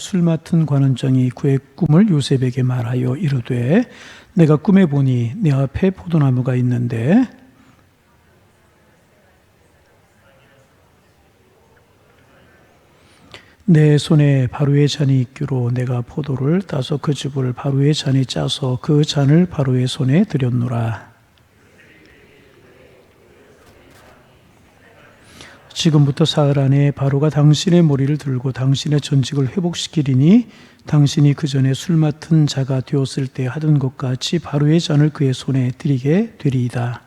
술 맡은 관원장이 그의 꿈을 요셉에게 말하여 이르되 내가 꿈에 보니 내 앞에 포도나무가 있는데 내 손에 바로의 잔이 있기로 내가 포도를 따서 그 즙을 바로의 잔에 짜서 그 잔을 바로의 손에 드렸노라. 지금부터 사흘 안에 바로가 당신의 머리를 들고 당신의 전직을 회복시키리니 당신이 그 전에 술 맡은 자가 되었을 때 하던 것 같이 바로의 잔을 그의 손에 드리게 되리이다.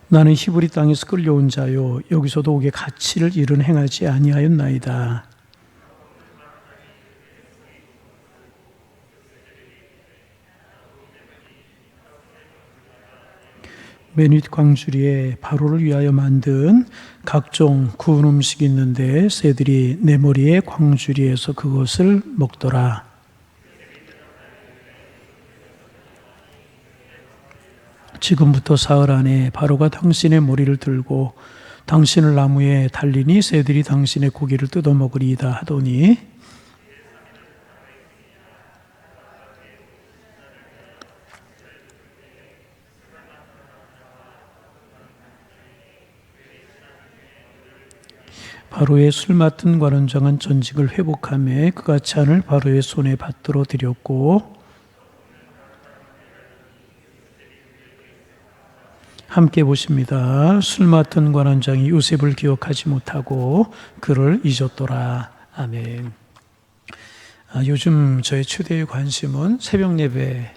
나는 히브리 땅에서 끌려온 자요 여기서도 옥의 가치를 잃은 행하지 아니하였나이다. 맨윗 광주리에 바로를 위하여 만든 각종 구운 음식이 있는데 새들이 내 머리에 광주리에서 그것을 먹더라. 지금부터 사흘 안에 바로가 당신의 머리를 들고 당신을 나무에 달리니 새들이 당신의 고기를 뜯어먹으리이다 하더니 바로의 술 맡은 관원장은 전직을 회복하며 그가 잔을 바로의 손에 받들어 드렸고 함께 보십니다. 술 맡은 관원장이 요셉을 기억하지 못하고 그를 잊었더라. 아멘. 요즘 저의 최대의 관심은 새벽 예배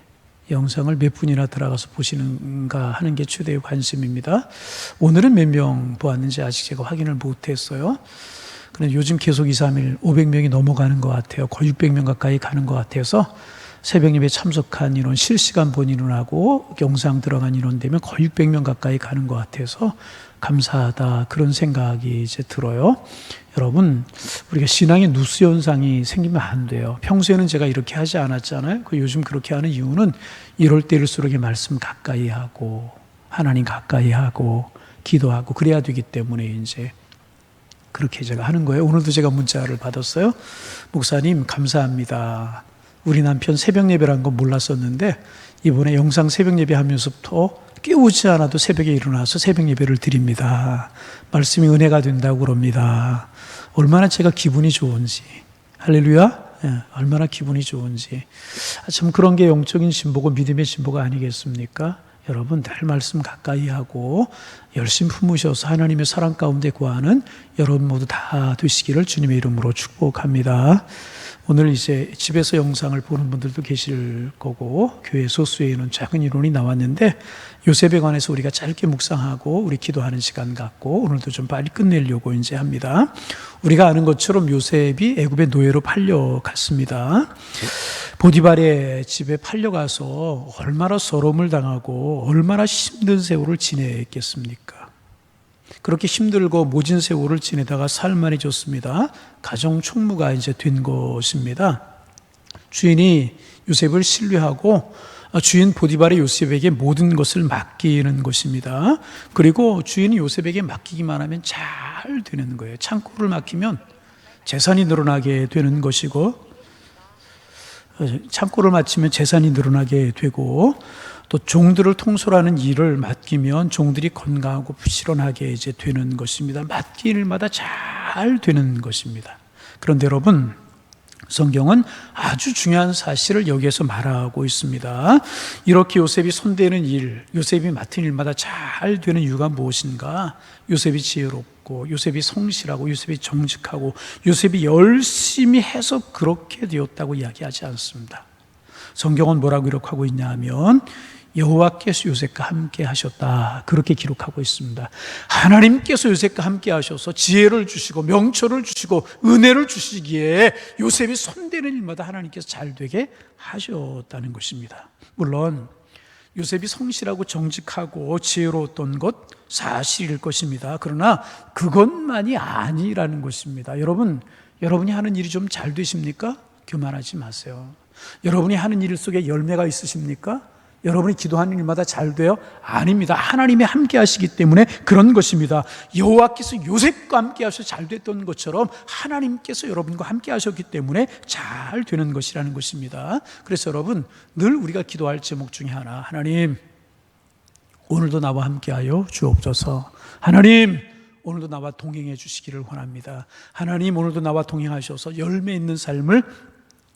영상을 몇 분이나 들어가서 보시는가 하는 게 최대의 관심입니다. 오늘은 몇 명 보았는지 아직 제가 확인을 못했어요. 그런데 요즘 계속 2, 3일 500명이 넘어가는 것 같아요. 거의 600명 가까이 가는 것 같아서 새벽 예배 참석한 인원, 실시간 본 인원하고 영상 들어간 인원 되면 거의 600명 가까이 가는 것 같아서 감사하다 그런 생각이 이제 들어요. 여러분, 우리가 신앙의 누수 현상이 생기면 안 돼요. 평소에는 제가 이렇게 하지 않았잖아요. 요즘 그렇게 하는 이유는 이럴 때일수록 말씀 가까이 하고 하나님 가까이 하고 기도하고 그래야 되기 때문에 이제 그렇게 제가 하는 거예요. 오늘도 제가 문자를 받았어요. 목사님 감사합니다. 우리 남편 새벽 예배라는 건 몰랐었는데 이번에 영상 새벽 예배 하면서부터 깨우지 않아도 새벽에 일어나서 새벽 예배를 드립니다. 말씀이 은혜가 된다고 그럽니다. 얼마나 제가 기분이 좋은지. 할렐루야. 얼마나 기분이 좋은지. 참 그런 게 영적인 진보고 믿음의 진보가 아니겠습니까? 여러분 늘 말씀 가까이 하고 열심히 품으셔서 하나님의 사랑 가운데 구하는 여러분 모두 다 되시기를 주님의 이름으로 축복합니다. 오늘 이제 집에서 영상을 보는 분들도 계실 거고 교회 소수에는 작은 이론이 나왔는데 요셉에 관해서 우리가 짧게 묵상하고 우리 기도하는 시간 갖고 오늘도 좀 빨리 끝내려고 이제 합니다. 우리가 아는 것처럼 요셉이 애굽의 노예로 팔려갔습니다. 보디발의 집에 팔려가서 얼마나 서러움을 당하고 얼마나 힘든 세월을 지냈겠습니까? 그렇게 힘들고 모진 세월을 지내다가 살만해졌습니다. 가정 총무가 이제 된 것입니다. 주인이 요셉을 신뢰하고 주인 보디발이 요셉에게 모든 것을 맡기는 것입니다. 그리고 주인이 요셉에게 맡기기만 하면 잘 되는 거예요. 창고를 맡기면 재산이 늘어나게 되는 것이고 창고를 맡기면 재산이 늘어나게 되고 또 종들을 통솔하는 일을 맡기면 종들이 건강하고 부지런하게 이제 되는 것입니다. 맡길 일마다 잘 되는 것입니다. 그런데 여러분, 성경은 아주 중요한 사실을 여기에서 말하고 있습니다. 이렇게 요셉이 손대는 일, 요셉이 맡은 일마다 잘 되는 이유가 무엇인가? 요셉이 지혜롭고, 요셉이 성실하고, 요셉이 정직하고, 요셉이 열심히 해서 그렇게 되었다고 이야기하지 않습니다. 성경은 뭐라고 기록하고 있냐 하면 여호와께서 요셉과 함께 하셨다 그렇게 기록하고 있습니다. 하나님께서 요셉과 함께 하셔서 지혜를 주시고 명철을 주시고 은혜를 주시기에 요셉이 손대는 일마다 하나님께서 잘 되게 하셨다는 것입니다. 물론 요셉이 성실하고 정직하고 지혜로웠던 것 사실일 것입니다. 그러나 그것만이 아니라는 것입니다. 여러분이 하는 일이 좀 잘 되십니까? 교만하지 마세요. 여러분이 하는 일 속에 열매가 있으십니까? 여러분이 기도하는 일마다 잘 돼요? 아닙니다. 하나님이 함께 하시기 때문에 그런 것입니다. 여호와께서 요셉과 함께 하셔서 잘 됐던 것처럼 하나님께서 여러분과 함께 하셨기 때문에 잘 되는 것이라는 것입니다. 그래서 여러분, 늘 우리가 기도할 제목 중에 하나, 하나님 오늘도 나와 함께하여 주옵소서. 하나님 오늘도 나와 동행해 주시기를 원합니다. 하나님 오늘도 나와 동행하셔서 열매 있는 삶을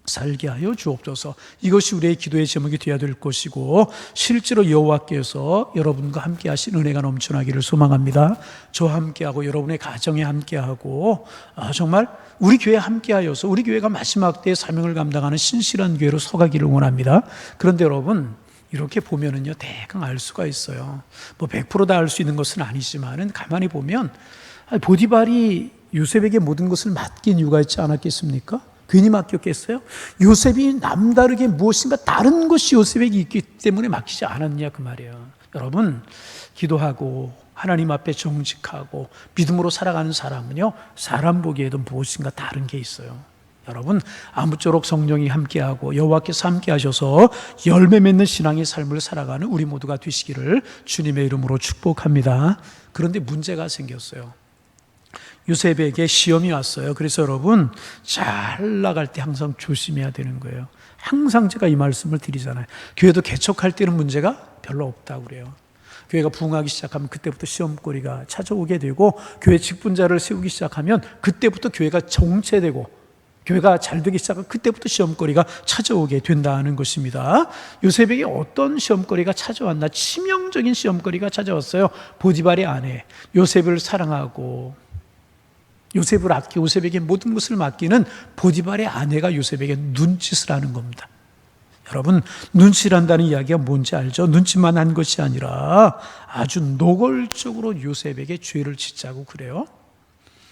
살게 하여 주옵소서. 이것이 우리의 기도의 제목이 되어야 될 것이고, 실제로 여호와께서 여러분과 함께 하신 은혜가 넘쳐나기를 소망합니다. 저와 함께하고 여러분의 가정에 함께하고 정말 우리 교회에 함께하여서 우리 교회가 마지막 때의 사명을 감당하는 신실한 교회로 서가기를 원합니다. 그런데 여러분, 이렇게 보면은요, 대강 알 수가 있어요. 뭐 100% 다 알 수 있는 것은 아니지만은 가만히 보면 보디발이 요셉에게 모든 것을 맡긴 이유가 있지 않았겠습니까? 괜히 맡겼겠어요? 요셉이 남다르게 무엇인가 다른 것이 요셉에게 있기 때문에 맡기지 않았냐 그 말이에요. 여러분, 기도하고 하나님 앞에 정직하고 믿음으로 살아가는 사람은요, 사람 보기에도 무엇인가 다른 게 있어요. 여러분, 아무쪼록 성령이 함께하고 여호와께서 함께하셔서 열매 맺는 신앙의 삶을 살아가는 우리 모두가 되시기를 주님의 이름으로 축복합니다. 그런데 문제가 생겼어요. 요셉에게 시험이 왔어요. 그래서 여러분, 잘 나갈 때 항상 조심해야 되는 거예요. 항상 제가 이 말씀을 드리잖아요. 교회도 개척할 때는 문제가 별로 없다고 그래요. 교회가 부흥하기 시작하면 그때부터 시험거리가 찾아오게 되고, 교회 직분자를 세우기 시작하면 그때부터 교회가 정체되고, 교회가 잘 되기 시작하면 그때부터 시험거리가 찾아오게 된다는 것입니다. 요셉에게 어떤 시험거리가 찾아왔나? 치명적인 시험거리가 찾아왔어요. 보디발의 아내, 요셉을 사랑하고 요셉을 아끼고 요셉에게 모든 것을 맡기는 보디발의 아내가 요셉에게 눈짓을 하는 겁니다. 여러분, 눈치란다는 이야기가 뭔지 알죠? 눈치만 한 것이 아니라 아주 노골적으로 요셉에게 죄를 짓자고 그래요.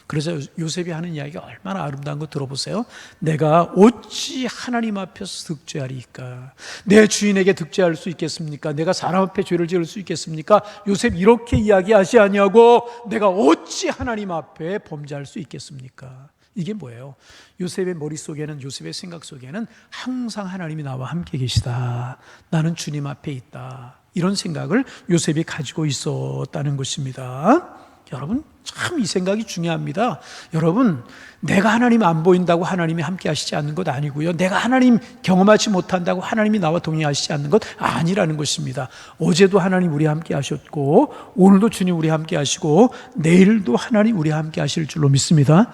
그래서 요셉이 하는 이야기가 얼마나 아름다운 거 들어보세요. 내가 어찌 하나님 앞에서 득죄하리까? 내 주인에게 득죄할 수 있겠습니까? 내가 사람 앞에 죄를 지을 수 있겠습니까? 요셉 이렇게 이야기하지 아니하고 내가 어찌 하나님 앞에 범죄할 수 있겠습니까? 이게 뭐예요? 요셉의 머릿속에는, 요셉의 생각 속에는 항상 하나님이 나와 함께 계시다, 나는 주님 앞에 있다, 이런 생각을 요셉이 가지고 있었다는 것입니다. 여러분, 참 이 생각이 중요합니다. 여러분, 내가 하나님 안 보인다고 하나님이 함께 하시지 않는 것 아니고요, 내가 하나님 경험하지 못한다고 하나님이 나와 동행하시지 않는 것 아니라는 것입니다. 어제도 하나님 우리 함께 하셨고, 오늘도 주님 우리 함께 하시고, 내일도 하나님 우리 함께 하실 줄로 믿습니다.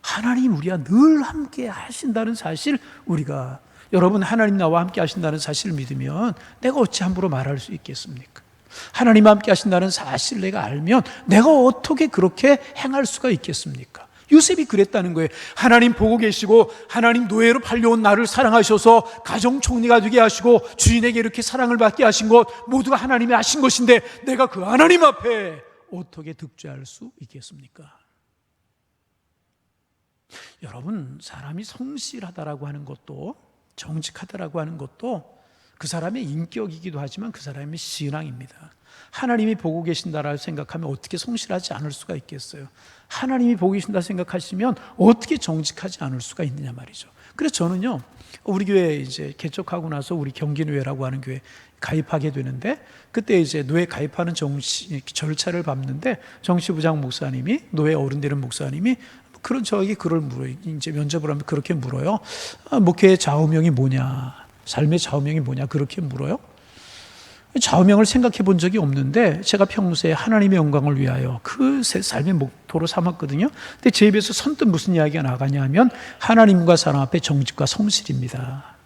하나님 우리와 늘 함께 하신다는 사실, 우리가, 여러분, 하나님 나와 함께 하신다는 사실을 믿으면 내가 어찌 함부로 말할 수 있겠습니까? 하나님 함께 하신다는 사실을 내가 알면 내가 어떻게 그렇게 행할 수가 있겠습니까? 요셉이 그랬다는 거예요. 하나님 보고 계시고 하나님 노예로 팔려온 나를 사랑하셔서 가정 총리가 되게 하시고 주인에게 이렇게 사랑을 받게 하신 것 모두가 하나님이 하신 것인데 내가 그 하나님 앞에 어떻게 득죄할 수 있겠습니까? 여러분, 사람이 성실하다라고 하는 것도, 정직하다라고 하는 것도 그 사람의 인격이기도 하지만 그 사람의 신앙입니다. 하나님이 보고 계신다라고 생각하면 어떻게 성실하지 않을 수가 있겠어요? 하나님이 보고 계신다 생각하시면 어떻게 정직하지 않을 수가 있느냐 말이죠. 그래서 저는요, 우리 교회 이제 개척하고 나서 우리 경기노회라고 하는 교회 가입하게 되는데, 그때 이제 노회 가입하는 절차를 밟는데 정치부장 목사님이, 노회 어른 되는 목사님이 그런 저에게 그걸 물어요. 이제 면접을 하면 그렇게 물어요. 목회의 좌우명이 뭐냐, 삶의 좌우명이 뭐냐, 그렇게 물어요. 좌우명을 생각해 본 적이 없는데 제가 평소에 하나님의 영광을 위하여 그 삶의 목표로 삼았거든요. 근데 제 입에서 선뜻 무슨 이야기가 나가냐 하면 하나님과 사람 앞에 정직과 성실입니다.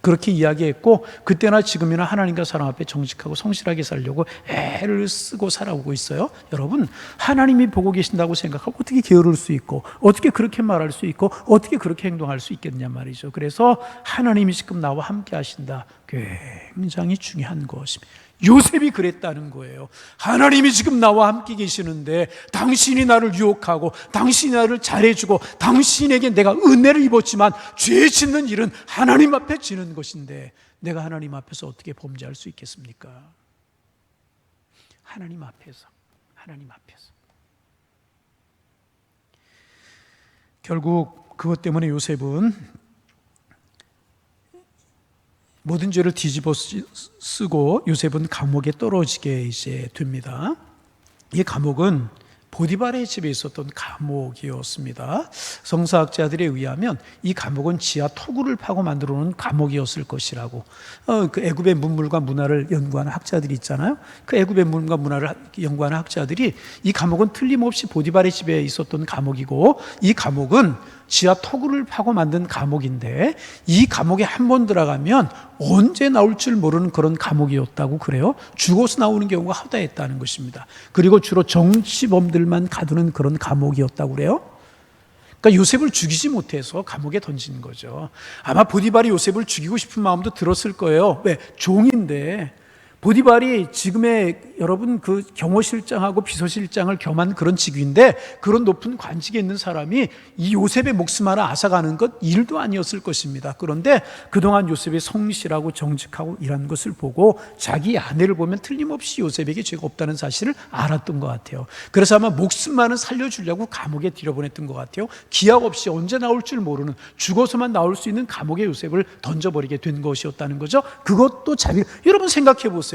그렇게 이야기했고, 그때나 지금이나 하나님과 사람 앞에 정직하고 성실하게 살려고 애를 쓰고 살아오고 있어요. 여러분, 하나님이 보고 계신다고 생각하고 어떻게 게으를 수 있고, 어떻게 그렇게 말할 수 있고, 어떻게 그렇게 행동할 수 있겠냐 말이죠. 그래서 하나님이 지금 나와 함께 하신다, 굉장히 중요한 것입니다. 요셉이 그랬다는 거예요. 하나님이 지금 나와 함께 계시는데 당신이 나를 유혹하고 당신이 나를 잘해주고 당신에게 내가 은혜를 입었지만 죄 짓는 일은 하나님 앞에 지는 것인데 내가 하나님 앞에서 어떻게 범죄할 수 있겠습니까? 하나님 앞에서. 결국 그것 때문에 요셉은 모든 죄를 뒤집어 쓰고 요셉은 감옥에 떨어지게 이제 됩니다. 이 감옥은 보디발의 집에 있었던 감옥이었습니다. 성서학자들에 의하면 이 감옥은 지하 토구를 파고 만들어 놓은 감옥이었을 것이라고. 그 애굽의 문물과 문화를 연구하는 학자들이 있잖아요. 그 애굽의 문물과 문화를 연구하는 학자들이 이 감옥은 틀림없이 보디발의 집에 있었던 감옥이고, 이 감옥은 지하 토구를 파고 만든 감옥인데, 이 감옥에 한 번 들어가면 언제 나올 줄 모르는 그런 감옥이었다고 그래요. 죽어서 나오는 경우가 허다했다는 것입니다. 그리고 주로 정치범들만 가두는 그런 감옥이었다고 그래요. 그러니까 요셉을 죽이지 못해서 감옥에 던지는 거죠. 아마 보디발이 요셉을 죽이고 싶은 마음도 들었을 거예요. 왜? 종인데. 보디발이 지금의 여러분 그 경호실장하고 비서실장을 겸한 그런 직위인데, 그런 높은 관직에 있는 사람이 이 요셉의 목숨 하나 앗아가는 것 일도 아니었을 것입니다. 그런데 그동안 요셉의 성실하고 정직하고 일한 것을 보고 자기 아내를 보면 틀림없이 요셉에게 죄가 없다는 사실을 알았던 것 같아요. 그래서 아마 목숨만은 살려주려고 감옥에 들여보냈던 것 같아요. 기약 없이 언제 나올 줄 모르는, 죽어서만 나올 수 있는 감옥에 요셉을 던져버리게 된 것이었다는 거죠. 그것도 자비. 여러분 생각해 보세요.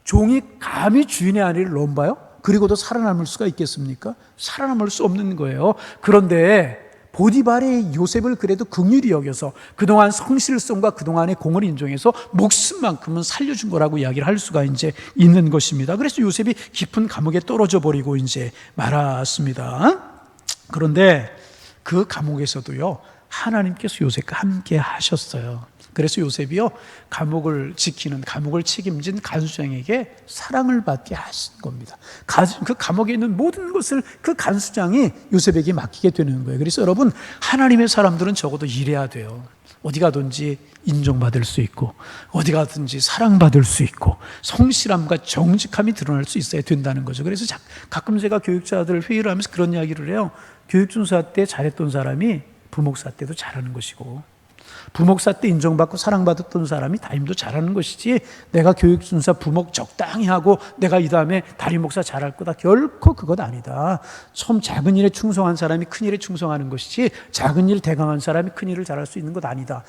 종이 감히 주인의 아내를 넘봐요? 그리고도 살아남을 수가 있겠습니까? 살아남을 수 없는 거예요. 그런데 보디발이 요셉을 그래도 긍휼히 여겨서 그동안 성실성과 그동안의 공을 인정해서 목숨만큼은 살려준 거라고 이야기를 할 수가 이제 있는 것입니다. 그래서 요셉이 깊은 감옥에 떨어져 버리고 이제 말았습니다. 그런데 그 감옥에서도요, 하나님께서 요셉과 함께 하셨어요. 그래서 요셉이요, 감옥을 지키는, 감옥을 책임진 간수장에게 사랑을 받게 하신 겁니다. 그 감옥에 있는 모든 것을 그 간수장이 요셉에게 맡기게 되는 거예요. 그래서 여러분, 하나님의 사람들은 적어도 이래야 돼요. 어디 가든지 인정받을 수 있고, 어디 가든지 사랑받을 수 있고, 성실함과 정직함이 드러날 수 있어야 된다는 거죠. 그래서 가끔 제가 교육자들 회의를 하면서 그런 이야기를 해요. 교육준사 때 잘했던 사람이 부목사 때도 잘하는 것이고, 부목사 때 인정받고 사랑받았던 사람이 담임도 잘하는 것이지, 내가 교육준사 부목 적당히 하고 내가 이 다음에 담임 목사 잘할 거다, 결코 그것 아니다. 처음 작은 일에 충성한 사람이 큰 일에 충성하는 것이지, 작은 일 대강한 사람이 큰 일을 잘할 수 있는 것 아니다.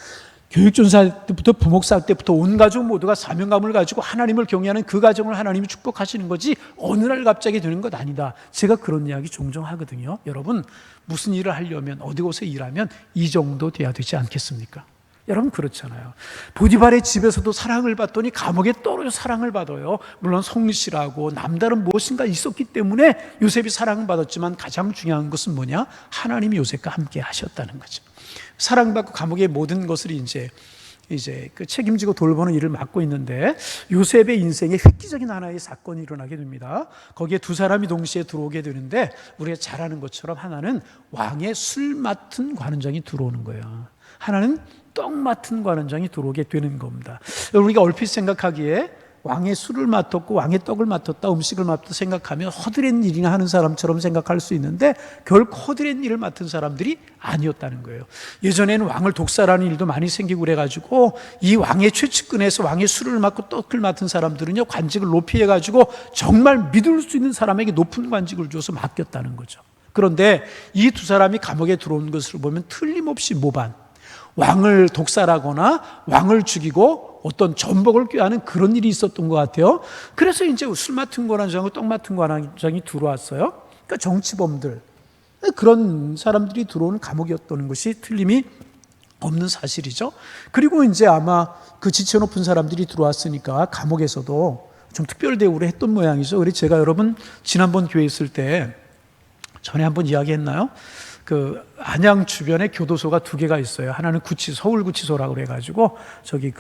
교육전사 때부터 부목사 때부터 온 가족 모두가 사명감을 가지고 하나님을 경외하는 그 가정을 하나님이 축복하시는 거지, 어느 날 갑자기 되는 것 아니다. 제가 그런 이야기 종종 하거든요. 여러분, 무슨 일을 하려면, 어디 곳에 일하면 이 정도 돼야 되지 않겠습니까? 여러분 그렇잖아요. 보디발의 집에서도 사랑을 받더니 감옥에 떨어져 사랑을 받아요. 물론 성실하고 남다른 무엇인가 있었기 때문에 요셉이 사랑을 받았지만, 가장 중요한 것은 뭐냐? 하나님이 요셉과 함께 하셨다는 거죠. 사랑받고 감옥의 모든 것을 이제 그 책임지고 돌보는 일을 맡고 있는데, 요셉의 인생에 획기적인 하나의 사건이 일어나게 됩니다. 거기에 두 사람이 동시에 들어오게 되는데, 우리가 잘 아는 것처럼 하나는 왕의 술 맡은 관원장이 들어오는 거예요. 하나는 떡 맡은 관원장이 들어오게 되는 겁니다. 우리가 얼핏 생각하기에 왕의 술을 맡았고 왕의 떡을 맡았다, 음식을 맡았다 생각하면 허드렛 일이나 하는 사람처럼 생각할 수 있는데, 결코 허드렛 일을 맡은 사람들이 아니었다는 거예요. 예전에는 왕을 독살하는 일도 많이 생기고 그래가지고, 이 왕의 최측근에서 왕의 술을 맡고 떡을 맡은 사람들은요, 관직을 높이 해가지고 정말 믿을 수 있는 사람에게 높은 관직을 줘서 맡겼다는 거죠. 그런데 이 두 사람이 감옥에 들어온 것을 보면 틀림없이 모반, 왕을 독살하거나 왕을 죽이고 어떤 전복을 꾀하는 그런 일이 있었던 것 같아요. 그래서 이제 술 맡은 관원장하고 떡 맡은 관원장이 들어왔어요. 그러니까 정치범들, 그런 사람들이 들어오는 감옥이었다는 것이 틀림이 없는 사실이죠. 그리고 이제 아마 그 지체 높은 사람들이 들어왔으니까 감옥에서도 좀 특별 대우를 했던 모양이죠. 그래서 제가 여러분 지난번 교회 있을 때 전에 한번 이야기했나요? 그 안양 주변에 교도소가 두 개가 있어요. 하나는 서울구치소라고 그래가지고 저기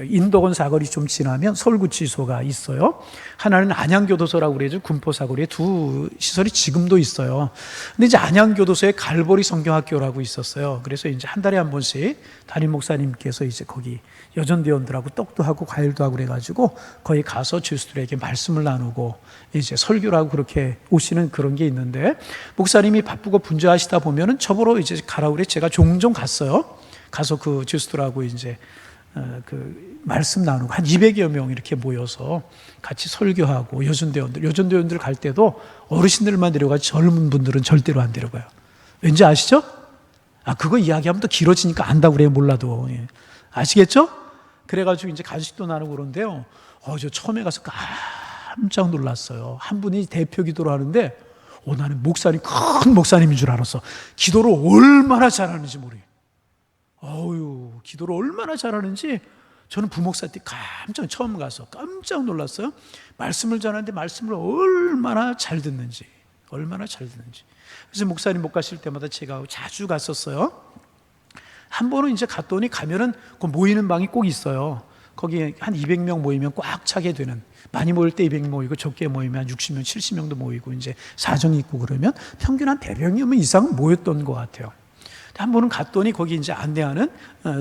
인덕원 사거리 좀 지나면 서울구치소가 있어요. 하나는 안양교도소라고 그래죠. 군포사거리에 두 시설이 지금도 있어요. 근데 이제 안양교도소에 갈보리 성경학교라고 있었어요. 그래서 이제 한 달에 한 번씩 담임 목사님께서 이제 거기 여전대원들하고 떡도 하고 과일도 하고 그래가지고 거기 가서 죄수들에게 말씀을 나누고 이제 설교를 하고 그렇게 오시는 그런 게 있는데, 목사님이 바쁘고 분주하시다 보면은 저보러 이제 가라고 그래. 제가 종종 갔어요. 가서 그 죄수들하고 이제 그 말씀 나누고 한 200여 명 이렇게 모여서 같이 설교하고, 여전대원들 갈 때도 어르신들만 데려가지 젊은 분들은 절대로 안 데려가요. 왠지 아시죠? 그거 이야기하면 또 길어지니까 안다고 그래요. 몰라도. 예. 아시겠죠? 그래가지고 이제 간식도 나누고 그러는데요. 저 처음에 가서 깜짝 놀랐어요. 한 분이 대표 기도를 하는데, 나는 목사님, 큰 목사님인 줄 알았어. 기도를 얼마나 잘하는지 모르겠어요. 기도를 얼마나 잘하는지 저는 부목사 때 처음 가서 깜짝 놀랐어요. 말씀을 전하는데 말씀을 얼마나 잘 듣는지. 그래서 목사님 못 가실 때마다 제가 자주 갔었어요. 한 번은 이제 갔더니 가면은 그 모이는 방이 꼭 있어요. 거기에 한 200명 모이면 꽉 차게 되는, 많이 모일 때 200명 모이고 적게 모이면 한 60명, 70명도 모이고 이제 사정이 있고 그러면 평균 한 100명 이상은 모였던 것 같아요. 한 번은 갔더니 거기 이제 안내하는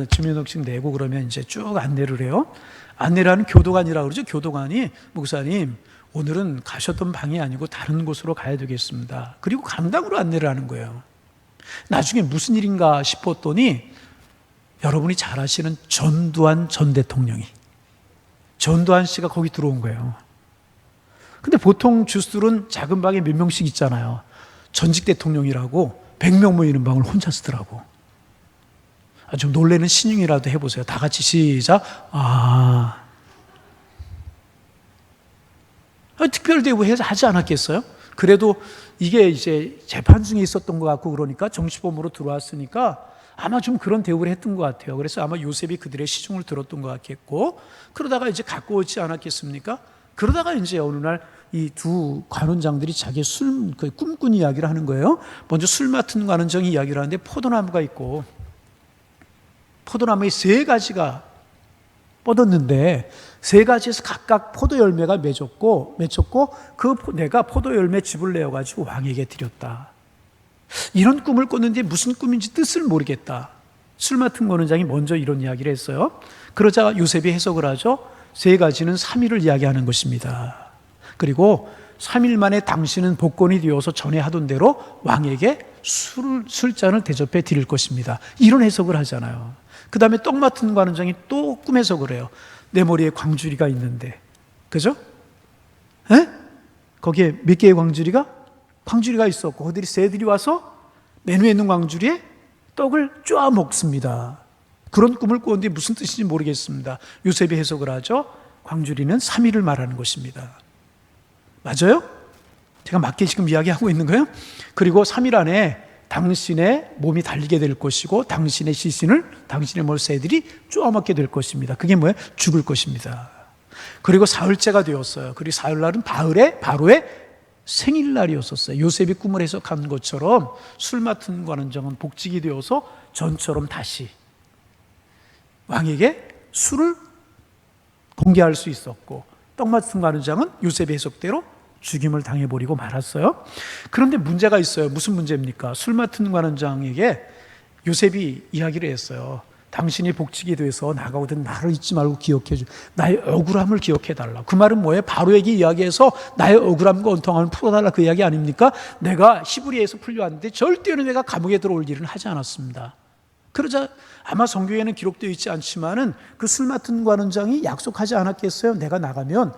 주민등록증 내고 그러면 이제 쭉 안내를 해요. 안내를 하는 교도관이라고 그러죠. 교도관이 목사님, 오늘은 가셨던 방이 아니고 다른 곳으로 가야 되겠습니다. 그리고 강당으로 안내를 하는 거예요. 나중에 무슨 일인가 싶었더니 여러분이 잘 아시는 전두환 전 대통령이, 전두환 씨가 거기 들어온 거예요. 근데 보통 주술은 작은 방에 몇 명씩 있잖아요. 전직 대통령이라고 100명 모이는 방을 혼자 쓰더라고. 좀 놀래는 신용이라도 해보세요. 다 같이 시작. 특별 대우해서 하지 않았겠어요? 그래도 이게 이제 재판 중에 있었던 것 같고 그러니까 정치범으로 들어왔으니까 아마 좀 그런 대우를 했던 것 같아요. 그래서 아마 요셉이 그들의 시중을 들었던 것 같겠고, 그러다가 이제 갖고 오지 않았겠습니까? 그러다가 이제 어느 날 이 두 관원장들이 자기 꿈꾼 이야기를 하는 거예요. 먼저 술 맡은 관원장이 이야기를 하는데 포도나무가 있고, 포도나무에 3가지가 뻗었는데 3가지에서 각각 포도 열매가 맺혔고 내가 포도 열매 즙을 내어가지고 왕에게 드렸다. 이런 꿈을 꿨는데 무슨 꿈인지 뜻을 모르겠다. 술 맡은 관원장이 먼저 이런 이야기를 했어요. 그러자 요셉이 해석을 하죠. 3가지는 3일을 이야기하는 것입니다. 그리고 3일 만에 당신은 복권이 되어서 전에 하던 대로 왕에게 술잔을 대접해 드릴 것입니다. 이런 해석을 하잖아요. 그 다음에 떡 맡은 관원장이 또 꿈 해석을 해요. 내 머리에 광주리가 있는데, 그죠? 거기에 몇 개의 광주리가 있었고, 그들이 새들이 와서 맨 위에 있는 광주리에 떡을 쪼아 먹습니다. 그런 꿈을 꿨는데 무슨 뜻인지 모르겠습니다. 요셉이 해석을 하죠. 광주리는 3일을 말하는 것입니다. 맞아요? 제가 맞게 지금 이야기하고 있는 거예요? 그리고 3일 안에 당신의 몸이 달리게 될 것이고 당신의 시신을 당신의 새들이 쪼아먹게 될 것입니다. 그게 뭐예요? 죽을 것입니다. 그리고 사흘째가 되었어요. 그리고 사흘날은 바로의 생일날이었었어요. 요셉이 꿈을 해석한 것처럼 술 맡은 관원장은 복직이 되어서 전처럼 다시 왕에게 술을 공개할 수 있었고, 떡 맡은 관원장은 요셉의 해석대로 죽임을 당해버리고 말았어요. 그런데 문제가 있어요. 무슨 문제입니까? 술 맡은 관원장에게 요셉이 이야기를 했어요. 당신이 복직이 돼서 나가거든 나를 잊지 말고 기억해줘. 나의 억울함을 기억해달라. 그 말은 뭐예요? 바로에게 이야기해서 나의 억울함과 원통함을 풀어달라, 그 이야기 아닙니까? 내가 히브리에서 풀려왔는데 절대로 내가 감옥에 들어올 일은 하지 않았습니다. 그러자 아마 성경에는 기록되어 있지 않지만은 그 술 맡은 관원장이 약속하지 않았겠어요? 내가 나가면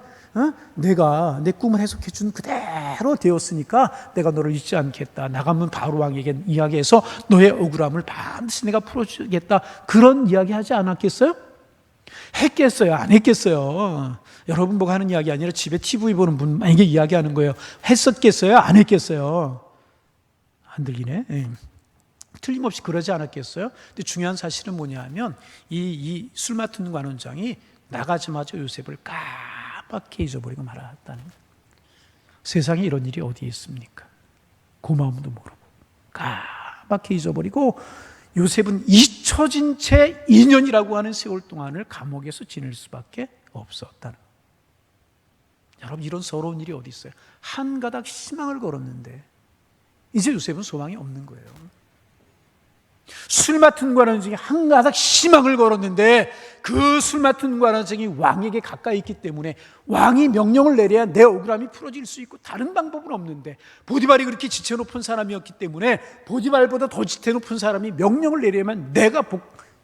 내가 내 꿈을 해석해 준 그대로 되었으니까 내가 너를 잊지 않겠다. 나가면 바로 왕에게 이야기해서 너의 억울함을 반드시 내가 풀어주겠다. 그런 이야기 하지 않았겠어요? 했겠어요? 안 했겠어요? 여러분 보고 하는 이야기 아니라 집에 TV 보는 분에게 이야기하는 거예요. 했었겠어요? 안 했겠어요? 안 들리네. 틀림없이 그러지 않았겠어요? 근데 중요한 사실은 뭐냐 하면 이 술 맡은 관원장이 나가자마자 요셉을 까맣게 잊어버리고 말았다는 거예요. 세상에 이런 일이 어디 있습니까? 고마움도 모르고 까맣게 잊어버리고 요셉은 잊혀진 채 2년이라고 하는 세월 동안을 감옥에서 지낼 수밖에 없었다는 거예요. 여러분, 이런 서러운 일이 어디 있어요? 한 가닥 희망을 걸었는데 이제 요셉은 소망이 없는 거예요. 술 맡은 관원장이 한 가닥 희망을 걸었는데 그 술 맡은 관원장이 왕에게 가까이 있기 때문에 왕이 명령을 내려야 내 억울함이 풀어질 수 있고 다른 방법은 없는데, 보디발이 그렇게 지체 높은 사람이었기 때문에 보디발보다 더 지체 높은 사람이 명령을 내려야만 내가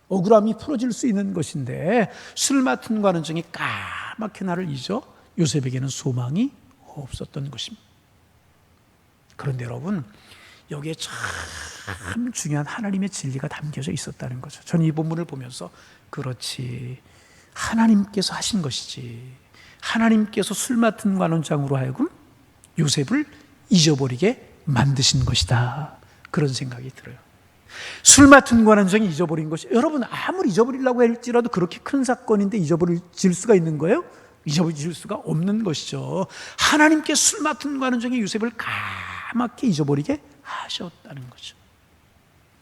억울함이 풀어질 수 있는 것인데, 술 맡은 관원장이 까맣게 나를 잊어 요셉에게는 소망이 없었던 것입니다. 그런데 여러분, 여기에 참 중요한 하나님의 진리가 담겨져 있었다는 거죠. 저는 이 본문을 보면서 그렇지, 하나님께서 하신 것이지, 하나님께서 술 맡은 관원장으로 하여금 요셉을 잊어버리게 만드신 것이다. 그런 생각이 들어요. 술 맡은 관원장이 잊어버린 것이, 여러분 아무리 잊어버리려고 할지라도 그렇게 큰 사건인데 잊어버릴 수가 있는 거예요? 잊어버릴 수가 없는 것이죠. 하나님께 술 맡은 관원장이 요셉을 까맣게 잊어버리게 하셨다는 거죠.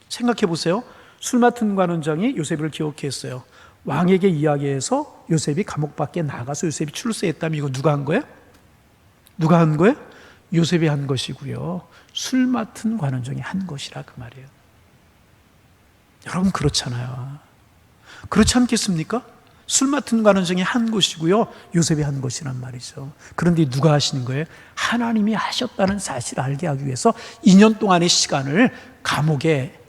생각해 보세요. 술 맡은 관원장이 요셉을 기억했어요. 왕에게 이야기해서 요셉이 감옥 밖에 나가서 요셉이 출세했다면 이거 누가 한 거예요? 누가 한 거예요? 요셉이 한 것이고요. 술 맡은 관원장이 한 것이라 그 말이에요. 여러분 그렇잖아요. 그렇지 않겠습니까? 술 맡은 관원장이 한 것이고요. 요셉이 한 것이란 말이죠. 그런데 누가 하시는 거예요? 하나님이 하셨다는 사실을 알게 하기 위해서 2년 동안의 시간을 감옥에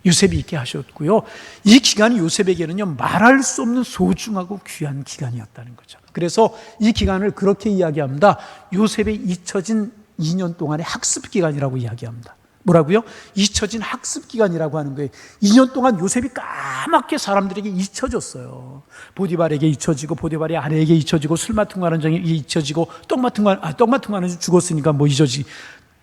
요셉이 있게 하셨고요. 이 기간이 요셉에게는요, 말할 수 없는 소중하고 귀한 기간이었다는 거죠. 그래서 이 기간을 그렇게 이야기합니다. 요셉의 잊혀진 2년 동안의 학습 기간이라고 이야기합니다. 뭐라고요? 잊혀진 학습 기간이라고 하는 거예요. 2년 동안 요셉이 까맣게 사람들에게 잊혀졌어요. 보디발에게 잊혀지고, 보디발의 아내에게 잊혀지고, 술 맡은 관원장이 잊혀지고, 떡 맡은 관원장이 죽었으니까 뭐 잊어지.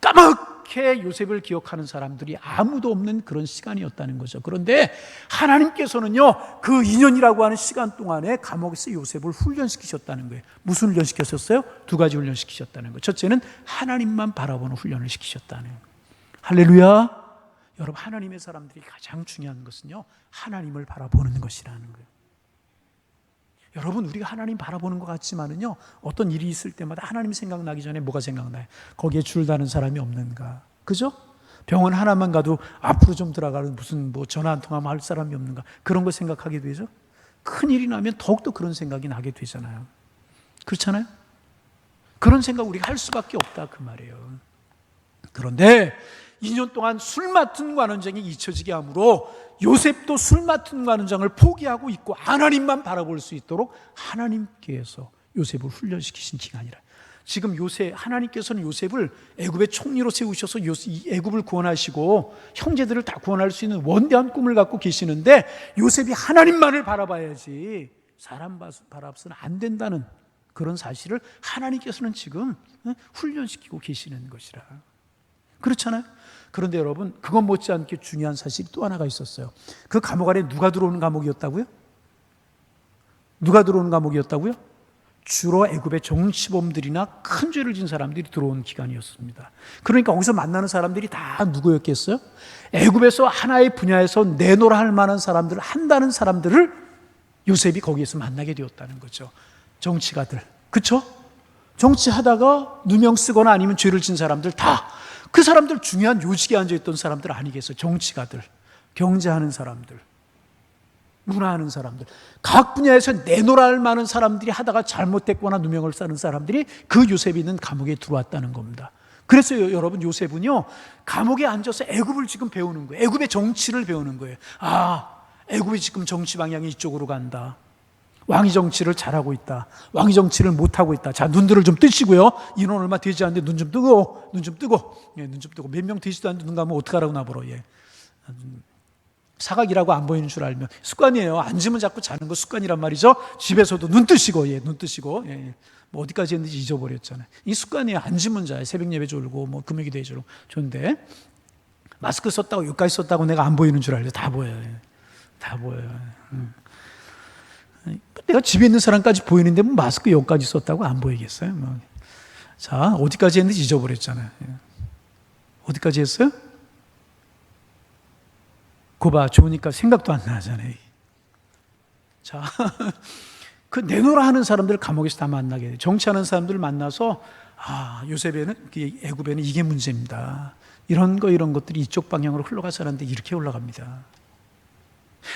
까맣게 요셉을 기억하는 사람들이 아무도 없는 그런 시간이었다는 거죠. 그런데 하나님께서는요, 그 2년이라고 하는 시간 동안에 감옥에서 요셉을 훈련시키셨다는 거예요. 무슨 훈련 시켰었어요? 2가지 훈련 시키셨다는 거예요. 첫째는 하나님만 바라보는 훈련을 시키셨다는 거예요. 할렐루야. 여러분, 하나님의 사람들이 가장 중요한 것은요, 하나님을 바라보는 것이라는 거예요. 여러분, 우리가 하나님 바라보는 것 같지만은요, 어떤 일이 있을 때마다 하나님 생각나기 전에 뭐가 생각나요? 거기에 줄 다는 사람이 없는가? 그죠? 병원 하나만 가도 앞으로 좀 들어가는 무슨 뭐 전화 한 통화만 할 사람이 없는가? 그런 거 생각하게 되죠? 큰 일이 나면 더욱더 그런 생각이 나게 되잖아요. 그렇잖아요? 그런 생각 우리가 할 수밖에 없다 그 말이에요. 그런데 2년 동안 술 맡은 관원장이 잊혀지게 하므로 요셉도 술 맡은 관원장을 포기하고 있고 하나님만 바라볼 수 있도록 하나님께서 요셉을 훈련시키신 기간이라. 지금 하나님께서는 요셉을 애굽의 총리로 세우셔서 애굽을 구원하시고 형제들을 다 구원할 수 있는 원대한 꿈을 갖고 계시는데, 요셉이 하나님만을 바라봐야지 사람 바라봐서는 안 된다는 그런 사실을 하나님께서는 지금 훈련시키고 계시는 것이라. 그렇잖아요? 그런데 여러분, 그것 못지않게 중요한 사실이 또 하나가 있었어요. 그 감옥 안에 누가 들어오는 감옥이었다고요? 누가 들어오는 감옥이었다고요? 주로 애굽의 정치범들이나 큰 죄를 진 사람들이 들어온 기간이었습니다. 그러니까 거기서 만나는 사람들이 다 누구였겠어요? 애굽에서 하나의 분야에서 내놓으라 할 만한 사람들을 한다는 사람들을 요셉이 거기에서 만나게 되었다는 거죠. 정치가들, 그렇죠? 정치하다가 누명 쓰거나 아니면 죄를 진 사람들, 다 그 사람들 중요한 요직에 앉아있던 사람들 아니겠어요? 정치가들, 경제하는 사람들, 문화하는 사람들, 각 분야에서 내놓으라 할 만한 사람들이 하다가 잘못됐거나 누명을 쌓는 사람들이 그 요셉이 있는 감옥에 들어왔다는 겁니다. 그래서 여러분, 요셉은요, 감옥에 앉아서 애굽을 지금 배우는 거예요. 애굽의 정치를 배우는 거예요. 아, 애굽이 지금 정치 방향이 이쪽으로 간다. 왕이 정치를 잘하고 있다. 왕이 정치를 못하고 있다. 자, 눈들을 좀 뜨시고요. 인원 얼마 되지 않는데 눈 좀 뜨고, 눈 좀 뜨고, 예, 눈 좀 뜨고. 몇 명 되지도 않는데 눈 감으면 어떡하라고 나보러, 예. 사각이라고 안 보이는 줄 알면 습관이에요. 앉으면 자꾸 자는 거 습관이란 말이죠. 집에서도 눈 뜨시고, 예, 눈 뜨시고, 예. 뭐 어디까지 했는지 잊어버렸잖아요. 이 습관이에요. 앉으면 자요. 새벽 예배 졸고, 뭐 금요기도회 졸고. 좋은데 마스크 썼다고 여기까지 썼다고 내가 안 보이는 줄 알죠. 다 보여요. 예. 다 보여요. 내가 집에 있는 사람까지 보이는데 뭐 마스크 여기까지 썼다고 안 보이겠어요? 뭐. 자, 어디까지 했는지 잊어버렸잖아요. 어디까지 했어요? 그봐, 좋으니까 생각도 안 나잖아요. 자, 그 내놓으라 하는 사람들 감옥에서 다 만나게 돼요. 정치하는 사람들 만나서, 아, 요셉에는, 애굽에는 이게 문제입니다. 이런 것들이 이쪽 방향으로 흘러가서 하는데 이렇게 올라갑니다.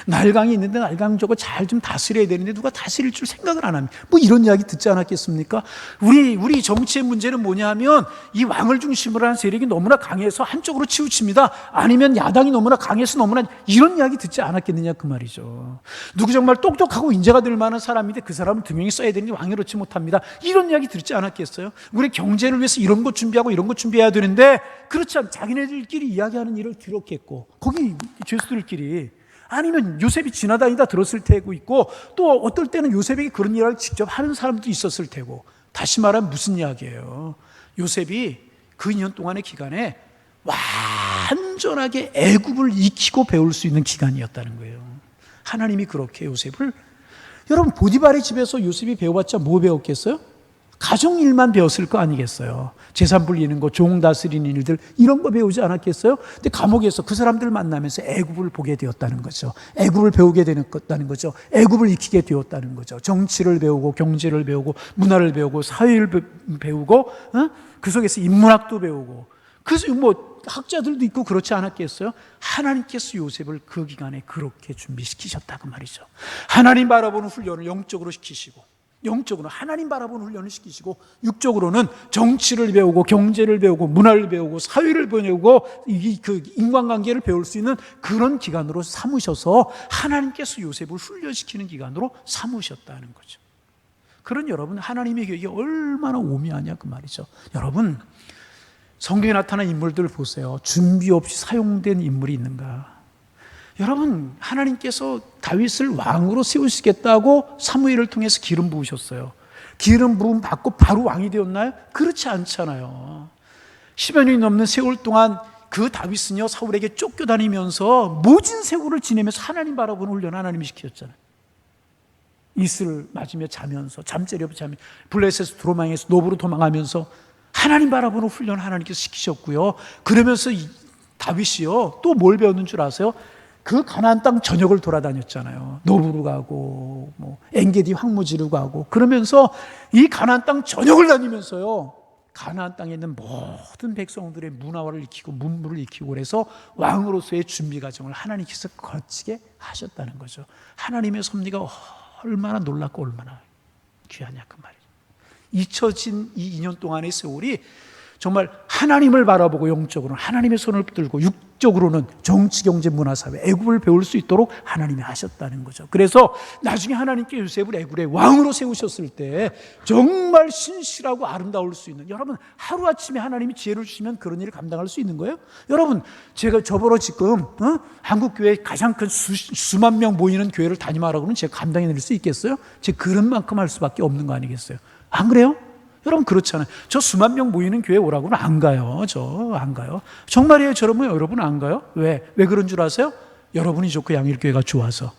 날강이 있는데 날강 저거 잘 좀 다스려야 되는데 누가 다스릴 줄 생각을 안 합니다. 뭐 이런 이야기 듣지 않았겠습니까? 우리 정치의 문제는 뭐냐 하면 이 왕을 중심으로 한 세력이 너무나 강해서 한쪽으로 치우칩니다. 아니면 야당이 너무나 강해서 너무나, 이런 이야기 듣지 않았겠느냐 그 말이죠. 누구 정말 똑똑하고 인재가 될 만한 사람인데 그 사람을 2명이 써야 되는데 왕이 놓지 못합니다. 이런 이야기 듣지 않았겠어요? 우리 경제를 위해서 이런 것 준비하고 이런 것 준비해야 되는데, 그렇지 않, 자기네들끼리 이야기하는 일을 뒤로 깼고, 거기 죄수들끼리 아니면 요셉이 지나다니다 들었을 테고 있고, 또 어떨 때는 요셉에게 그런 일을 직접 하는 사람도 있었을 테고. 다시 말하면 무슨 이야기예요? 요셉이 그 2년 동안의 기간에 완전하게 애굽을 익히고 배울 수 있는 기간이었다는 거예요. 하나님이 그렇게 요셉을, 여러분 보디발의 집에서 요셉이 배워봤자 뭐 배웠겠어요? 가정일만 배웠을 거 아니겠어요? 재산 불리는 거, 종 다스리는 일들, 이런 거 배우지 않았겠어요? 근데 감옥에서 그 사람들 만나면서 애굽을 보게 되었다는 거죠. 애굽을 배우게 되었다는 거죠. 애굽을 익히게 되었다는 거죠. 정치를 배우고, 경제를 배우고, 문화를 배우고, 사회를 배우고, 그 속에서 인문학도 배우고, 그래서 뭐 학자들도 있고 그렇지 않았겠어요? 하나님께서 요셉을 그 기간에 그렇게 준비시키셨다고 말이죠. 하나님 바라보는 훈련을 영적으로 시키시고, 영적으로 하나님 바라보는 훈련을 시키시고, 육적으로는 정치를 배우고, 경제를 배우고, 문화를 배우고, 사회를 배우고, 그 인간관계를 배울 수 있는 그런 기간으로 삼으셔서 하나님께서 요셉을 훈련시키는 기간으로 삼으셨다는 거죠. 그런 여러분, 하나님의 계획이 얼마나 오묘하냐 그 말이죠. 여러분, 성경에 나타난 인물들을 보세요. 준비 없이 사용된 인물이 있는가? 여러분, 하나님께서 다윗을 왕으로 세우시겠다고 사무엘을 통해서 기름 부으셨어요. 기름 부음 받고 바로 왕이 되었나요? 그렇지 않잖아요. 10여 년이 넘는 세월 동안 그 다윗은요, 사울에게 쫓겨다니면서 모진 세월을 지내면서 하나님 바라보는 훈련 하나님이 시키셨잖아요. 이슬 맞으며 자면서, 잠자리에 자며, 블레셋에서 도망해서 노브로 도망하면서 하나님 바라보는 훈련 하나님께서 시키셨고요. 그러면서 다윗이요, 또 뭘 배웠는 줄 아세요? 그 가나안 땅 전역을 돌아다녔잖아요. 노브로 가고, 뭐 엔게디 황무지로 가고, 그러면서 이 가나안 땅 전역을 다니면서요, 가나안 땅에 있는 모든 백성들의 문화를 익히고 문물을 익히고, 그래서 왕으로서의 준비 과정을 하나님께서 거치게 하셨다는 거죠. 하나님의 섭리가 얼마나 놀랍고 얼마나 귀하냐 그 말이에요. 잊혀진 이 2년 동안의 세월이 정말 하나님을 바라보고 영적으로는 하나님의 손을 붙들고, 육적으로는 정치, 경제, 문화, 사회, 애굽을 배울 수 있도록 하나님이 하셨다는 거죠. 그래서 나중에 하나님께 요셉을 애굽의 왕으로 세우셨을 때 정말 신실하고 아름다울 수 있는, 여러분 하루아침에 하나님이 지혜를 주시면 그런 일을 감당할 수 있는 거예요? 여러분, 제가 저보러 지금 한국교회 가장 큰 수만 명 모이는 교회를 다니마라고 하면 제가 감당해낼 수 있겠어요? 제가 그런 만큼 할 수밖에 없는 거 아니겠어요? 안 그래요? 여러분 그렇잖아요. 저 수만 명 모이는 교회 오라고는 안 가요. 저 안 가요. 정말이에요. 여러분 안 가요? 왜 그런 줄 아세요? 여러분이 좋고 양일교회가 좋아서.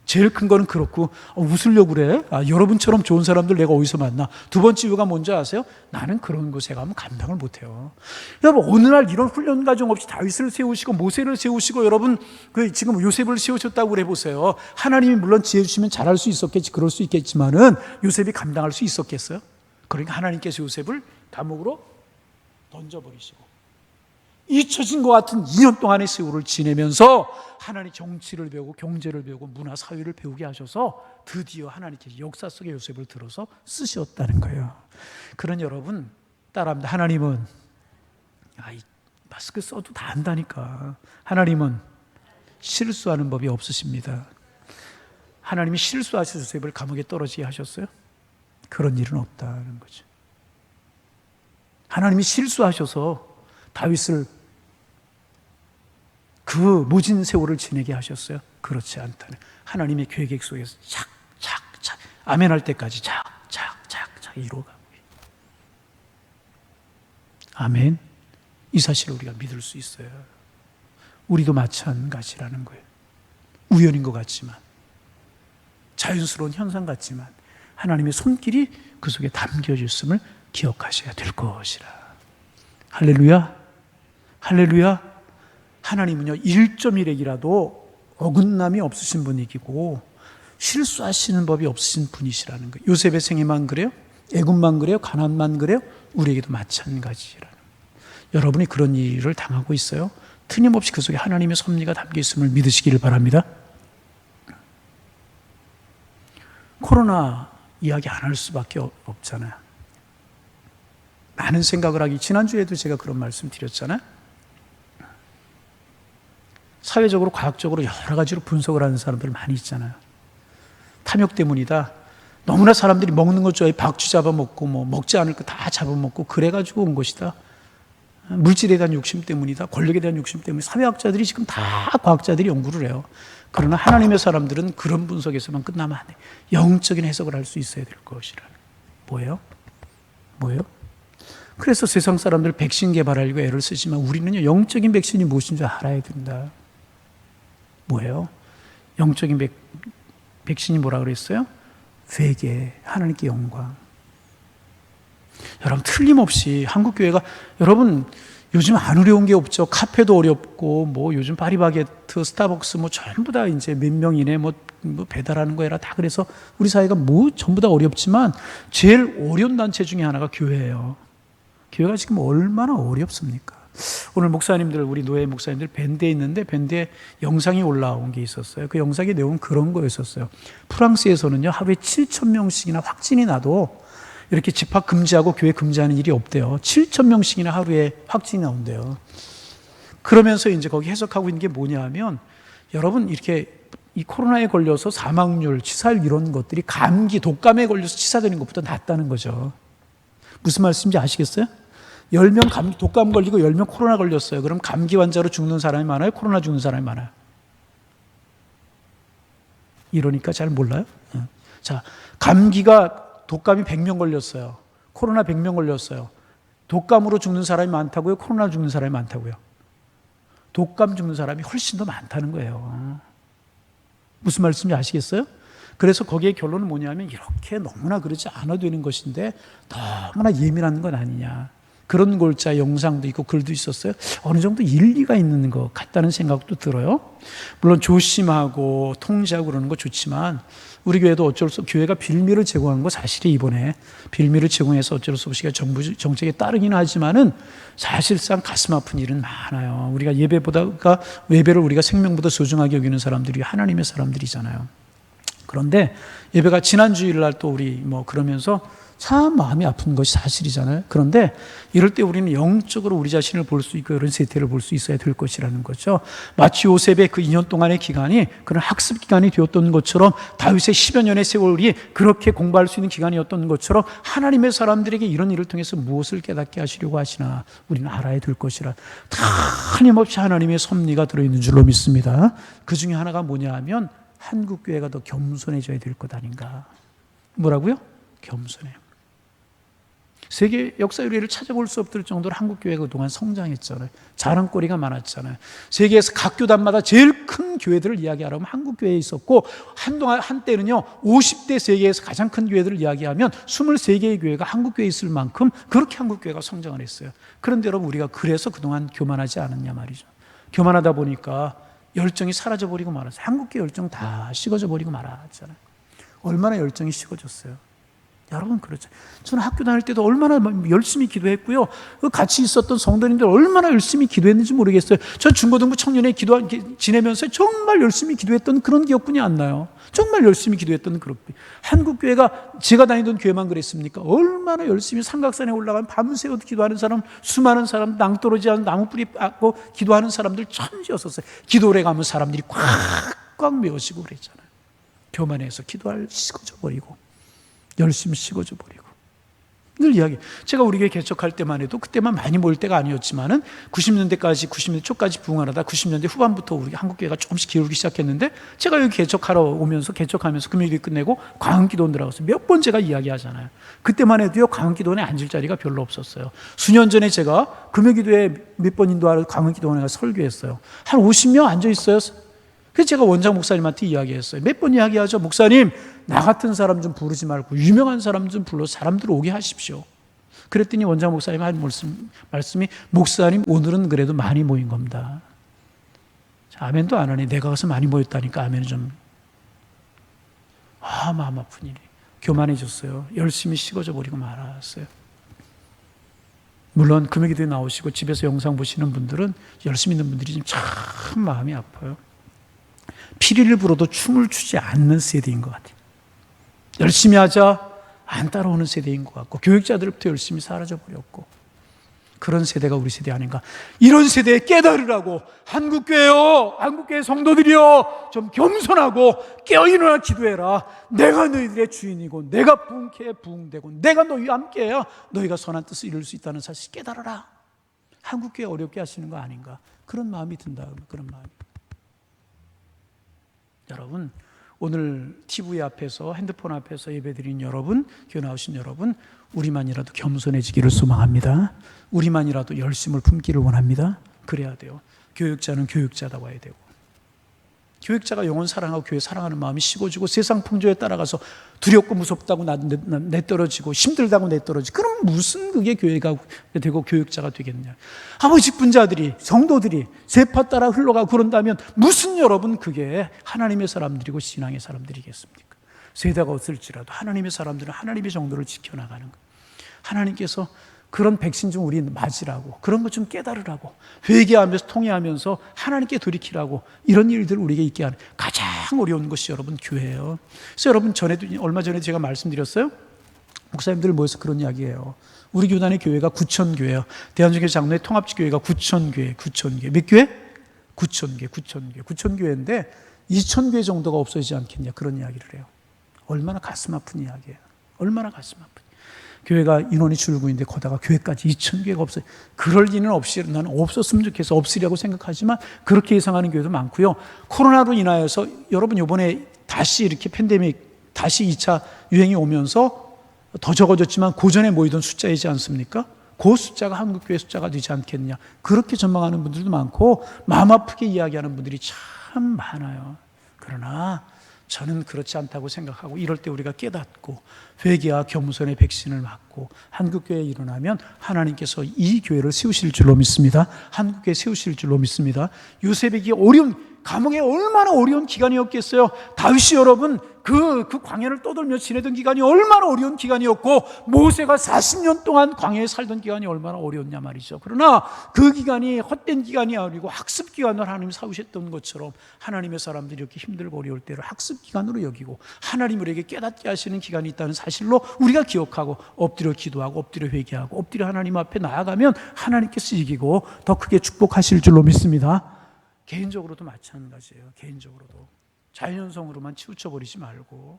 제일 큰 거는 그렇고, 웃으려고 그래? 여러분처럼 좋은 사람들 내가 어디서 만나? 두 번째 이유가 뭔지 아세요? 나는 그런 곳에 가면 감당을 못해요. 여러분, 어느 날 이런 훈련 과정 없이 다윗을 세우시고 모세를 세우시고, 여러분 지금 요셉을 세우셨다고 그래 보세요. 하나님이 물론 지혜 주시면 잘할 수 있었겠지, 그럴 수 있겠지만은 요셉이 감당할 수 있었겠어요? 그러니까 하나님께서 요셉을 감옥으로 던져버리시고, 잊혀진 것 같은 2년 동안의 세월을 지내면서 하나님 정치를 배우고 경제를 배우고 문화 사회를 배우게 하셔서 드디어 하나님께서 역사 속의 요셉을 들어서 쓰셨다는 거예요. 그런 여러분 따라합니다. 하나님은 이 마스크 써도 다 안다니까. 하나님은 실수하는 법이 없으십니다. 하나님이 실수하셔서 요셉을 감옥에 떨어지게 하셨어요? 그런 일은 없다는 거죠. 하나님이 실수하셔서 다윗을 그 모진 세월을 지내게 하셨어요? 그렇지 않다는, 하나님의 계획 속에서 착착착 아멘 할 때까지 착착착착 이루어가고, 아멘. 이 사실을 우리가 믿을 수 있어요. 우리도 마찬가지라는 거예요. 우연인 것 같지만, 자연스러운 현상 같지만 하나님의 손길이 그 속에 담겨져 있음을 기억하셔야 될 것이라. 할렐루야, 할렐루야. 하나님은요 1.1핵이라도 어긋남이 없으신 분이고 실수하시는 법이 없으신 분이시라는 거예요. 요셉의 생애만 그래요? 애굽만 그래요? 가나안만 그래요? 우리에게도 마찬가지라는 거예요. 여러분이 그런 일을 당하고 있어요? 틀림없이 그 속에 하나님의 섭리가 담겨 있음을 믿으시기를 바랍니다. 코로나 이야기 안 할 수밖에 없잖아요. 많은 생각을 하기, 지난주에도 제가 그런 말씀 드렸잖아요. 사회적으로 과학적으로 여러 가지로 분석을 하는 사람들 많이 있잖아요. 탐욕 때문이다. 너무나 사람들이 먹는 것 좋아해 박쥐 잡아먹고 뭐 먹지 않을 거 다 잡아먹고 그래가지고 온 것이다. 물질에 대한 욕심 때문이다, 권력에 대한 욕심 때문에 사회학자들이 지금 다 과학자들이 연구를 해요. 그러나 하나님의 사람들은 그런 분석에서만 끝나면 안 돼. 영적인 해석을 할 수 있어야 될 것이라. 뭐예요? 그래서 세상 사람들 백신 개발하려고 애를 쓰지만 우리는요, 영적인 백신이 무엇인 줄 알아야 된다. 뭐예요? 영적인 백신이 뭐라 그랬어요? 회개, 하나님께 영광. 여러분, 틀림없이 한국교회가, 여러분, 요즘 안 어려운 게 없죠. 카페도 어렵고, 요즘 파리바게트, 스타벅스, 전부 다 이제 몇 명 이내 배달하는 거라 다 그래서 우리 사회가 전부 다 어렵지만 제일 어려운 단체 중에 하나가 교회예요. 교회가 지금 얼마나 어렵습니까? 오늘 목사님들, 우리 노예 목사님들 밴드에 있는데 밴드에 영상이 올라온 게 있었어요. 그 영상의 내용은 그런 거였었어요. 프랑스에서는요, 하루에 7,000명씩이나 확진이 나도 이렇게 집합 금지하고 교회 금지하는 일이 없대요. 7,000명씩이나 하루에 확진이 나온대요. 그러면서 이제 거기 해석하고 있는 게 뭐냐 하면, 여러분, 이렇게 이 코로나에 걸려서 사망률, 치사율 이런 것들이 감기, 독감에 걸려서 치사되는 것보다 낫다는 거죠. 무슨 말씀인지 아시겠어요? 10명 독감 걸리고 10명 코로나 걸렸어요. 그럼 감기 환자로 죽는 사람이 많아요? 코로나 죽는 사람이 많아요? 이러니까 잘 몰라요? 자, 독감이 100명 걸렸어요. 코로나 100명 걸렸어요. 독감으로 죽는 사람이 많다고요? 코로나 죽는 사람이 많다고요? 독감 죽는 사람이 훨씬 더 많다는 거예요. 무슨 말씀인지 아시겠어요? 그래서 거기에 결론은 뭐냐면, 이렇게 너무나 그러지 않아도 되는 것인데 너무나 예민한 건 아니냐. 그런 골자 영상도 있고 글도 있었어요. 어느 정도 일리가 있는 것 같다는 생각도 들어요. 물론 조심하고 통제하고 그러는 거 좋지만 우리 교회도 어쩔 수 없이 교회가 빌미를 제공한 거 사실이, 이번에 빌미를 제공해서 어쩔 수 없이 정부 정책에 따르기는 하지만은 사실상 가슴 아픈 일은 많아요. 우리가 예배를 우리가 생명보다 소중하게 여기는 사람들이 하나님의 사람들이잖아요. 그런데 예배가 지난 주일날 또 우리 그러면서 참 마음이 아픈 것이 사실이잖아요. 그런데 이럴 때 우리는 영적으로 우리 자신을 볼 수 있고 이런 세태를 볼 수 있어야 될 것이라는 거죠. 마치 요셉의 그 2년 동안의 기간이 그런 학습 기간이 되었던 것처럼, 다윗의 10여 년의 세월이 그렇게 공부할 수 있는 기간이었던 것처럼, 하나님의 사람들에게 이런 일을 통해서 무엇을 깨닫게 하시려고 하시나 우리는 알아야 될 것이라. 틀림없이 하나님의 섭리가 들어있는 줄로 믿습니다. 그 중에 하나가 뭐냐 하면, 한국교회가 더 겸손해져야 될 것 아닌가. 뭐라고요? 겸손해요. 세계 역사 유래를 찾아볼 수 없을 정도로 한국교회가 그동안 성장했잖아요. 자랑거리가 많았잖아요. 세계에서 각 교단마다 제일 큰 교회들을 이야기하라면 한국교회에 있었고, 한때는요 50대 세계에서 가장 큰 교회들을 이야기하면 23개의 교회가 한국교회에 있을 만큼 그렇게 한국교회가 성장을 했어요. 그런데 여러분, 우리가 그래서 그동안 교만하지 않았냐 말이죠. 교만하다 보니까 열정이 사라져버리고 말았어요. 한국교회 열정 다 식어져 버리고 말았잖아요. 얼마나 열정이 식어졌어요. 여러분, 그렇죠. 저는 학교 다닐 때도 얼마나 열심히 기도했고요. 같이 있었던 성도님들 얼마나 열심히 기도했는지 모르겠어요. 전 중고등부 청년회 지내면서 정말 열심히 기도했던 그런 기억뿐이 안 나요. 정말 열심히 기도했던 그런. 한국교회가 제가 다니던 교회만 그랬습니까? 얼마나 열심히 삼각산에 올라가면 밤새워 기도하는 사람, 수많은 사람, 낭떠러지 않은 나무뿌리 빻고 기도하는 사람들 천지였었어요. 기도를 가면 사람들이 꽉꽉 메워지고 그랬잖아요. 교만해서 기도할 식어져 버리고, 열심히 식어져 버리고. 늘 이야기. 제가 우리 교회 개척할 때만 해도 그때만 많이 모일 때가 아니었지만은 90년대 초까지 부흥하다 90년대 후반부터 우리 한국교회가 조금씩 기울기 시작했는데, 제가 여기 개척하면서 금요일이 끝내고 광흥기도원 들어가서 몇 번 제가 이야기하잖아요. 그때만 해도요 광흥기도원에 앉을 자리가 별로 없었어요. 수년 전에 제가 금요기도에 몇 번 인도하러 광흥기도원에 가서 설교했어요. 한 50명 앉아 있어요. 그래서 제가 원장 목사님한테 이야기했어요. 몇 번 이야기하죠. 목사님, 나 같은 사람 좀 부르지 말고 유명한 사람 좀 불러 사람들 오게 하십시오. 그랬더니 원장 목사님 한 말씀이, 목사님 오늘은 그래도 많이 모인 겁니다. 아멘도 안 하네. 내가 가서 많이 모였다니까 아멘은 좀. 마음 아픈 일이. 교만해졌어요. 열심히 식어져 버리고 말았어요. 물론 금요기도에 나오시고 집에서 영상 보시는 분들은, 열심히 있는 분들이 참 마음이 아파요. 피리를 불어도 춤을 추지 않는 세대인 것 같아요. 열심히 하자 안 따라오는 세대인 것 같고, 교육자들부터 열심히 사라져버렸고, 그런 세대가 우리 세대 아닌가. 이런 세대에 깨달으라고, 한국교회 성도들이여 좀 겸손하고 깨어일어나 기도해라. 내가 너희들의 주인이고 내가 부흥케 부흥되고 내가 너희와 함께해야 너희가 선한 뜻을 이룰 수 있다는 사실 깨달아라. 한국교회 어렵게 하시는 거 아닌가? 그런 마음이 든다. 그런 마음이. 여러분, 오늘 TV 앞에서, 핸드폰 앞에서 예배드린 여러분, 교회 나오신 여러분, 우리만이라도 겸손해지기를 소망합니다. 우리만이라도 열심을 품기를 원합니다. 그래야 돼요. 교육자는 교육자다 와야 되고, 교육자가 영혼 사랑하고 교회 사랑하는 마음이 식어지고 세상 풍조에 따라가서 두렵고 무섭다고 내떨어지고 힘들다고 내떨어지고, 그럼 무슨 그게 교회가 되고 교육자가 되겠냐. 아버지 분자들이, 성도들이 세파 따라 흘러가고 그런다면 무슨 여러분 그게 하나님의 사람들이고 신앙의 사람들이겠습니까? 세대가 없을지라도 하나님의 사람들은 하나님의 정도를 지켜나가는 것. 하나님께서 그런 백신 좀 우리 맞으라고, 그런 것 좀 깨달으라고, 회개하면서 통회하면서 하나님께 돌이키라고, 이런 일들 우리에게 있게 하는 가장 어려운 것이 여러분 교회예요. 그래서 여러분, 얼마 전에 제가 말씀드렸어요. 목사님들 모여서 그런 이야기예요. 우리 교단의 교회가 9,000교회예요. 대한민국 장로의 통합지교회가 9,000교회. 몇 교회? 9,000교회인데 2,000교회 정도가 없어지지 않겠냐, 그런 이야기를 해요. 얼마나 가슴 아픈 이야기예요. 얼마나 가슴 아픈. 교회가 인원이 줄고 있는데 거다가 교회까지 2,000교회가 없어요. 그럴 리는 없이, 나는 없었으면 좋겠어, 없으리라고 생각하지만 그렇게 예상하는 교회도 많고요. 코로나로 인하여서 여러분, 이번에 다시 이렇게 팬데믹, 다시 2차 유행이 오면서 더 적어졌지만 고전에 모이던 숫자이지 않습니까? 그 숫자가 한국교회 숫자가 되지 않겠느냐, 그렇게 전망하는 분들도 많고 마음 아프게 이야기하는 분들이 참 많아요. 그러나 저는 그렇지 않다고 생각하고, 이럴 때 우리가 깨닫고 회개와 겸손의 백신을 맞고 한국교회에 일어나면 하나님께서 이 교회를 세우실 줄로 믿습니다. 한국교회 세우실 줄로 믿습니다. 요셉에게 감옥에 얼마나 어려운 기간이었겠어요. 다윗이 여러분 그 광야를 떠돌며 지내던 기간이 얼마나 어려운 기간이었고, 모세가 40년 동안 광야에 살던 기간이 얼마나 어려웠냐 말이죠. 그러나 그 기간이 헛된 기간이 아니고 학습 기간을 하나님이 삼으셨던 것처럼, 하나님의 사람들이 이렇게 힘들고 어려울 때를 학습 기간으로 여기고 하나님 우리에게 깨닫게 하시는 기간이 있다는 사실로 우리가 기억하고 엎드려 기도하고 엎드려 회개하고 엎드려 하나님 앞에 나아가면 하나님께서 이기고 더 크게 축복하실 줄로 믿습니다. 개인적으로도 마찬가지예요. 개인적으로도 자연성으로만 치우쳐버리지 말고,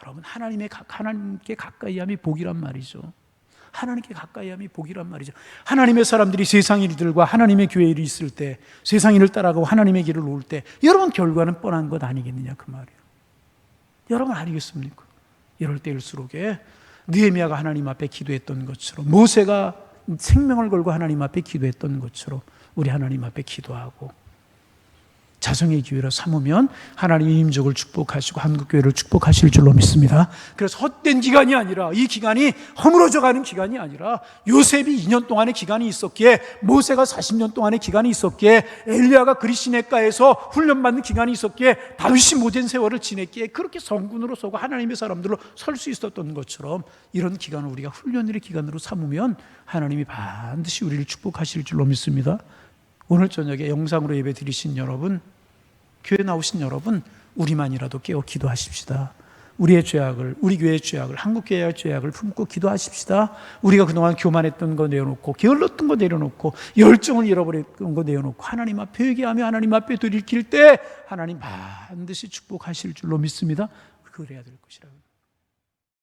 여러분, 하나님께 가까이함이 복이란 말이죠. 하나님께 가까이함이 복이란 말이죠. 하나님의 사람들이 세상 일들과 하나님의 교회 일이 있을 때, 세상 일을 따라가고 하나님의 길을 놓을 때, 여러분 결과는 뻔한 것 아니겠느냐, 그 말이에요. 여러분 아니겠습니까? 이럴 때일수록에 느헤미야가 하나님 앞에 기도했던 것처럼, 모세가 생명을 걸고 하나님 앞에 기도했던 것처럼 우리 하나님 앞에 기도하고 자성의 기회로 삼으면 하나님의 임적을 축복하시고 한국교회를 축복하실 줄로 믿습니다. 그래서 헛된 기간이 아니라, 이 기간이 허물어져가는 기간이 아니라, 요셉이 2년 동안의 기간이 있었기에, 모세가 40년 동안의 기간이 있었기에, 엘리야가 그리시네가에서 훈련받는 기간이 있었기에, 다윗이 못된 세월을 지냈기에 그렇게 성군으로 서고 하나님의 사람들로 설 수 있었던 것처럼, 이런 기간을 우리가 훈련의 기간으로 삼으면 하나님이 반드시 우리를 축복하실 줄로 믿습니다. 오늘 저녁에 영상으로 예배 드리신 여러분, 교회 나오신 여러분, 우리만이라도 깨어 기도하십시다. 우리의 죄악을, 우리 교회의 죄악을, 한국교회의 죄악을 품고 기도하십시다. 우리가 그동안 교만했던 거 내려놓고, 게을렀던 거 내려놓고, 열정을 잃어버렸던 거 내려놓고 하나님 앞에 회개하며 하나님 앞에 돌이킬 때 하나님 반드시 축복하실 줄로 믿습니다. 그래야 될 것이라고.